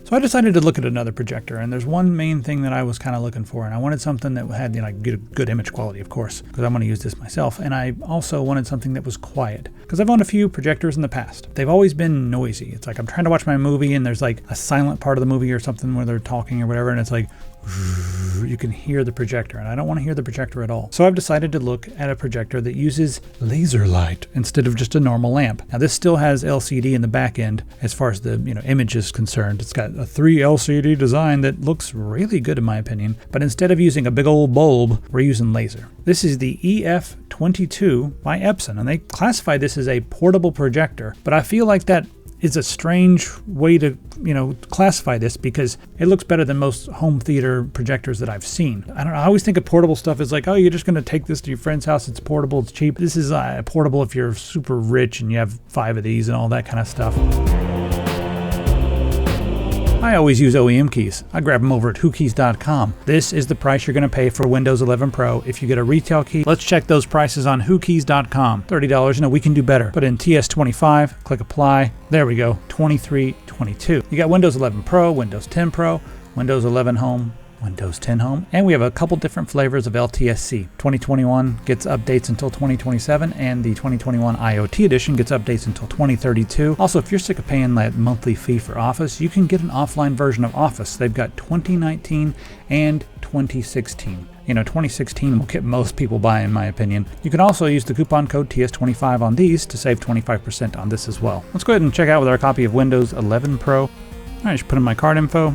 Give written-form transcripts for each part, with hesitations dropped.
So I decided to look at another projector, and there's one main thing that I was kind of looking for, and I wanted something that had, good image quality, of course, because I'm going to use this myself. And I also wanted something that was quiet, because I've owned a few projectors in the past. They've always been noisy. It's like I'm trying to watch my movie and there's like a silent part of the movie or something where they're talking or whatever, and it's like you can hear the projector, and I don't want to hear the projector at all. So I've decided to look at a projector that uses laser light instead of just a normal lamp. Now this still has LCD in the back end as far as the image is concerned. It's got a 3 LCD design that looks really good in my opinion, but instead of using a big old bulb, we're using laser. This is the EF22 by Epson, and they classify this as a portable projector, but I feel like that is a strange way to, classify this, because it looks better than most home theater projectors that I've seen. I don't know. I always think of portable stuff as like, oh, you're just going to take this to your friend's house. It's portable. It's cheap. This is portable if you're super rich and you have 5 of these and all that kind of stuff. I always use OEM keys. I grab them over at whokeys.com. This is the price you're going to pay for Windows 11 Pro if you get a retail key. Let's check those prices on whokeys.com. $30, we can do better. Put in TS25, click apply. There we go, $23.22. You got Windows 11 Pro, Windows 10 Pro, Windows 11 Home, Windows 10 Home, and we have a couple different flavors of LTSC. 2021 gets updates until 2027, and the 2021 IoT edition gets updates until 2032. Also, if you're sick of paying that monthly fee for Office, you can get an offline version of Office. They've got 2019 and 2016. 2016 will get most people by, in my opinion. You can also use the coupon code TS25 on these to save 25% on this as well. Let's go ahead and check out with our copy of Windows 11 Pro. All right, just put in my card info.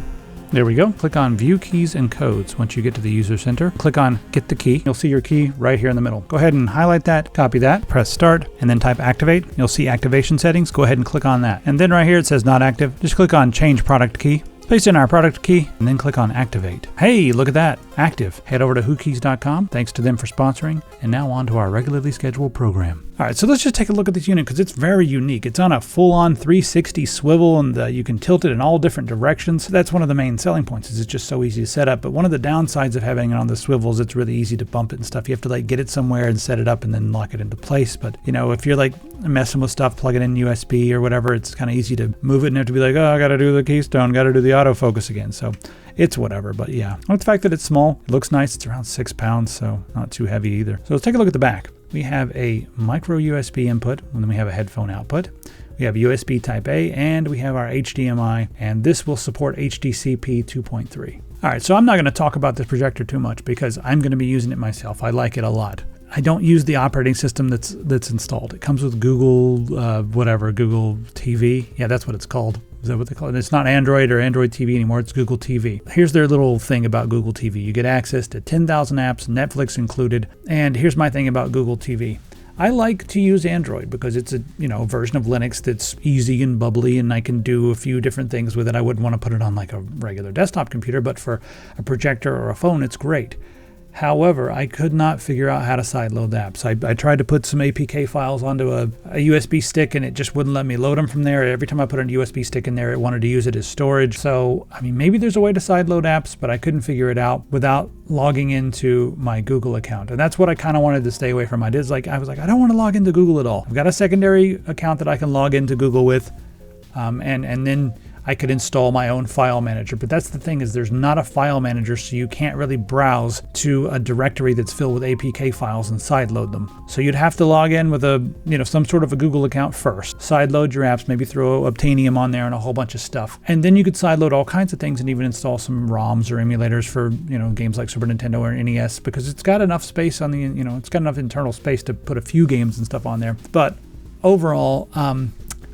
There we go. Click on View Keys and Codes. Once you get to the User Center, click on Get the Key. You'll see your key right here in the middle. Go ahead and highlight that, copy that, press Start, and then type Activate. You'll see Activation Settings. Go ahead and click on that. And then right here it says Not Active. Just click on Change Product Key. Paste in our product key and then click on Activate. Hey, look at that, active. Head over to whokeys.com. Thanks to them for sponsoring. And now on to our regularly scheduled program. All right, so let's just take a look at this unit because it's very unique. It's on a full-on 360 swivel, and you can tilt it in all different directions. So that's one of the main selling points, is it's just so easy to set up. But one of the downsides of having it on the swivels, it's really easy to bump it and stuff. You have to get it somewhere and set it up and then lock it into place. But if you're messing with stuff, plug it in USB or whatever, it's kind of easy to move it and have to be like, oh, I got to do the keystone, got to do the autofocus again. So it's whatever, but yeah. Well, the fact that it's small, it looks nice. It's around 6 pounds, so not too heavy either. So let's take a look at the back. We have a micro USB input, and then we have a headphone output. We have USB Type A, and we have our HDMI, and this will support HDCP 2.3. All right, so I'm not going to talk about this projector too much because I'm going to be using it myself. I like it a lot. I don't use the operating system that's installed. It comes with Google, Google TV. Yeah, that's what it's called. Is that what they call it? It's not Android or Android TV anymore. It's Google TV. Here's their little thing about Google TV. You get access to 10,000 apps, Netflix included. And here's my thing about Google TV. I like to use Android because it's a version of Linux that's easy and bubbly, and I can do a few different things with it. I wouldn't want to put it on a regular desktop computer, but for a projector or a phone, it's great. However, I could not figure out how to sideload the apps. I tried to put some APK files onto a USB stick, and it just wouldn't let me load them from there. Every time I put a USB stick in there, it wanted to use it as storage. So, maybe there's a way to sideload apps, but I couldn't figure it out without logging into my Google account. And that's what I kind of wanted to stay away from. I was like, I don't want to log into Google at all. I've got a secondary account that I can log into Google with, and then I could install my own file manager. But that's the thing, is there's not a file manager, so you can't really browse to a directory that's filled with APK files and sideload them. So you'd have to log in with some sort of a Google account first, sideload your apps, maybe throw Obtainium on there and a whole bunch of stuff. And then you could sideload all kinds of things and even install some ROMs or emulators for, games like Super Nintendo or NES, because it's got enough space on the, it's got enough internal space to put a few games and stuff on there. But overall,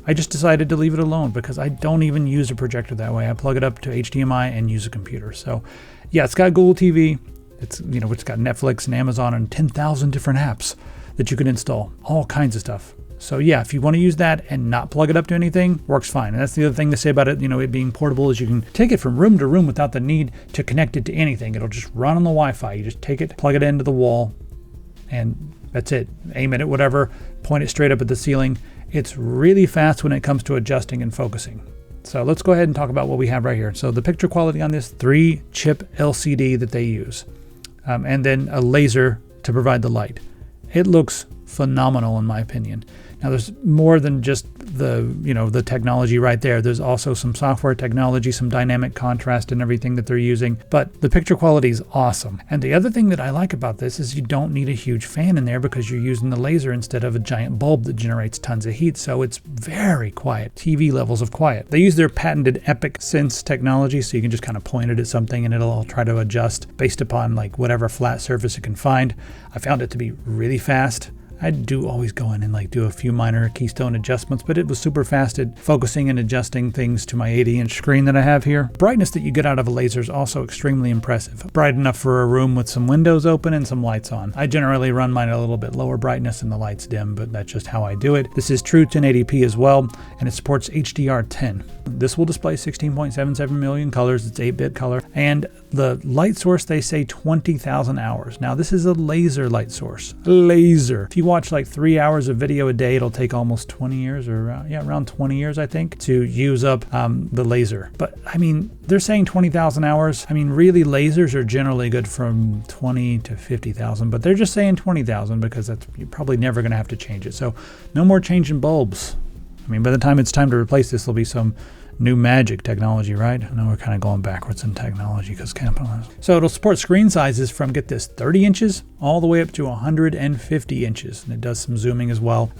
I just decided to leave it alone because I don't even use a projector that way. I plug it up to HDMI and use a computer. So yeah, it's got Google TV. It's got Netflix and Amazon and 10,000 different apps that you can install, all kinds of stuff. So yeah, if you want to use that and not plug it up to anything, works fine. And that's the other thing to say about it, it being portable, is you can take it from room to room without the need to connect it to anything. It'll just run on the Wi-Fi. You just take it, plug it into the wall, and that's it. Aim it at whatever, point it straight up at the ceiling. It's really fast when it comes to adjusting and focusing. So let's go ahead and talk about what we have right here. So the picture quality on this 3-chip LCD that they use, and then a laser to provide the light. It looks phenomenal in my opinion. Now there's more than just the technology right there. There's also some software technology, some dynamic contrast and everything that they're using, but the picture quality is awesome. And the other thing that I like about this is you don't need a huge fan in there because you're using the laser instead of a giant bulb that generates tons of heat, so it's very quiet, TV levels of quiet. They use their patented EpiqSense technology, so you can just kind of point it at something and it'll try to adjust based upon like whatever flat surface it can find. I found it to be really fast. I do always go in and like do a few minor keystone adjustments, but it was super fast at focusing and adjusting things to my 80-inch screen that I have here. Brightness that you get out of a laser is also extremely impressive. Bright enough for a room with some windows open and some lights on. I generally run mine at a little bit lower brightness and the lights dim, but that's just how I do it. This is true 1080p as well, and it supports HDR10. This will display 16.77 million colors. It's 8-bit color, and the light source, they say 20,000 hours. Now this is a laser light source. A laser. If you watch like 3 hours of video a day, it'll take almost 20 years or around 20 years, I think, to use up the laser. But I mean, they're saying 20,000 hours. I mean, really, lasers are generally good from 20 to 50,000, but they're just saying 20,000 because you're probably never going to have to change it. So no more changing bulbs. I mean, by the time it's time to replace this, there'll be some new magic technology, right? I know we're kind of going backwards in technology because capitalism. So it'll support screen sizes from, get this, 30 inches all the way up to 150 inches. And it does some zooming as well.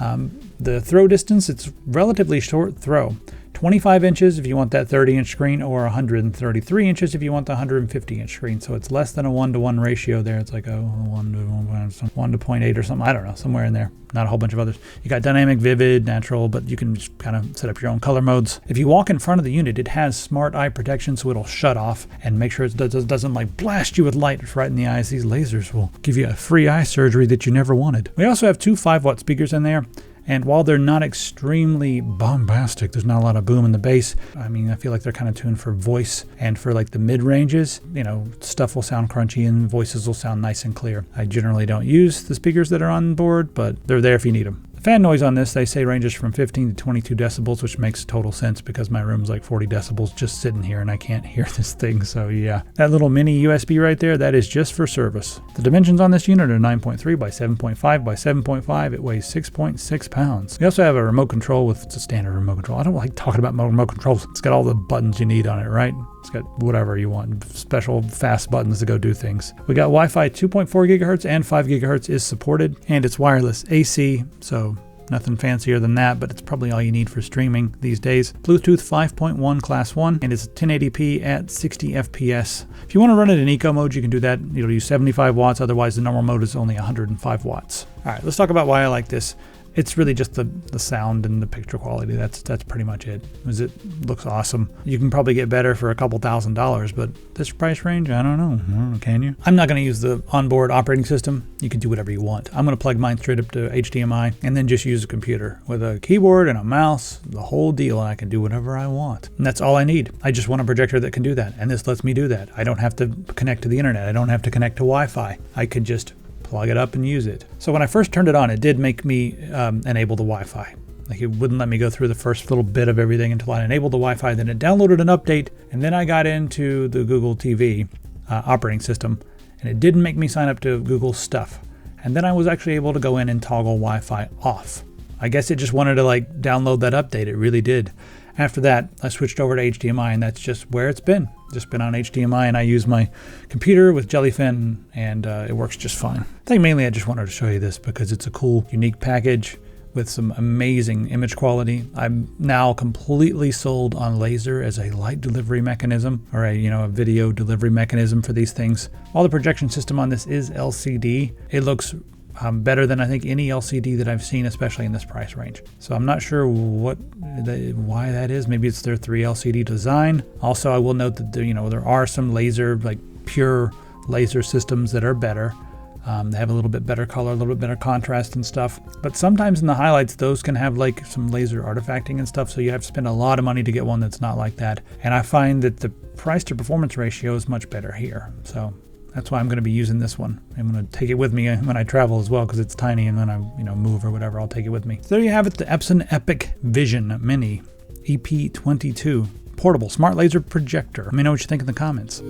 The throw distance, it's relatively short throw. 25 inches if you want that 30-inch screen, or 133 inches if you want the 150-inch screen. So it's less than a 1-to-1 ratio there. It's like a 1 to 0.8 or something. I don't know, somewhere in there. Not a whole bunch of others. You got dynamic, vivid, natural, but you can just kind of set up your own color modes. If you walk in front of the unit, it has smart eye protection, so it'll shut off and make sure it doesn't like blast you with light right in the eyes. These lasers will give you a free eye surgery that you never wanted. We also have two 5-watt speakers in there. And while they're not extremely bombastic, there's not a lot of boom in the bass. I mean, I feel like they're kind of tuned for voice and for like the mid ranges. You know, stuff will sound crunchy and voices will sound nice and clear. I generally don't use the speakers that are on board, but they're there if you need them. The fan noise on this, they say, ranges from 15 to 22 decibels, which makes total sense because my room's like 40 decibels just sitting here and I can't hear this thing. So yeah, that little mini USB right there, that is just for service. The dimensions on this unit are 9.3 by 7.5 by 7.5. It weighs 6.6 pounds. We also have a remote control it's a standard remote control. I don't like talking about remote controls. It's got all the buttons you need on it, right? It's got whatever you want, special fast buttons to go do things. We got Wi-Fi 2.4 gigahertz and 5 gigahertz is supported, and it's wireless AC, so nothing fancier than that, but it's probably all you need for streaming these days. Bluetooth 5.1 class 1, and it's 1080p at 60 FPS. If you want to run it in eco mode, you can do that. It'll use 75 watts, otherwise the normal mode is only 105 watts. All right, let's talk about why I like this. It's really just the sound and the picture quality. That's pretty much it. It looks awesome. You can probably get better for a couple $1,000s, but this price range, I don't know. Can you? I'm not going to use the onboard operating system. You can do whatever you want. I'm going to plug mine straight up to HDMI and then just use a computer with a keyboard and a mouse, the whole deal, and I can do whatever I want. And that's all I need. I just want a projector that can do that, and this lets me do that. I don't have to connect to the internet. I don't have to connect to Wi-Fi. I could just plug it up and use it. So when I first turned it on, it did make me enable the Wi-Fi. Like, it wouldn't let me go through the first little bit of everything until I enabled the Wi-Fi. Then it downloaded an update, and then I got into the Google TV operating system, and it didn't make me sign up to Google stuff. And then I was actually able to go in and toggle Wi-Fi off. I guess it just wanted to like download that update. It really did. After that, I switched over to HDMI, and that's just where it's been. Just been on HDMI, and I use my computer with Jellyfin, and it works just fine. I think mainly I just wanted to show you this because it's a cool, unique package with some amazing image quality. I'm now completely sold on laser as a light delivery mechanism, or a video delivery mechanism for these things. While the projection system on this is LCD, it looks better than I think any LCD that I've seen, especially in this price range. So I'm not sure why that is. Maybe it's their 3 LCD design. Also, I will note that there are some laser, like pure laser systems that are better. They have a little bit better color, a little bit better contrast and stuff. But sometimes in the highlights, those can have like some laser artifacting and stuff. So you have to spend a lot of money to get one that's not like that. And I find that the price to performance ratio is much better here. So that's why I'm going to be using this one. I'm going to take it with me when I travel as well, because it's tiny, and then I move or whatever, I'll take it with me. So there you have it, the Epson EpiqVision Mini EP22 portable smart laser projector. Let me know what you think in the comments.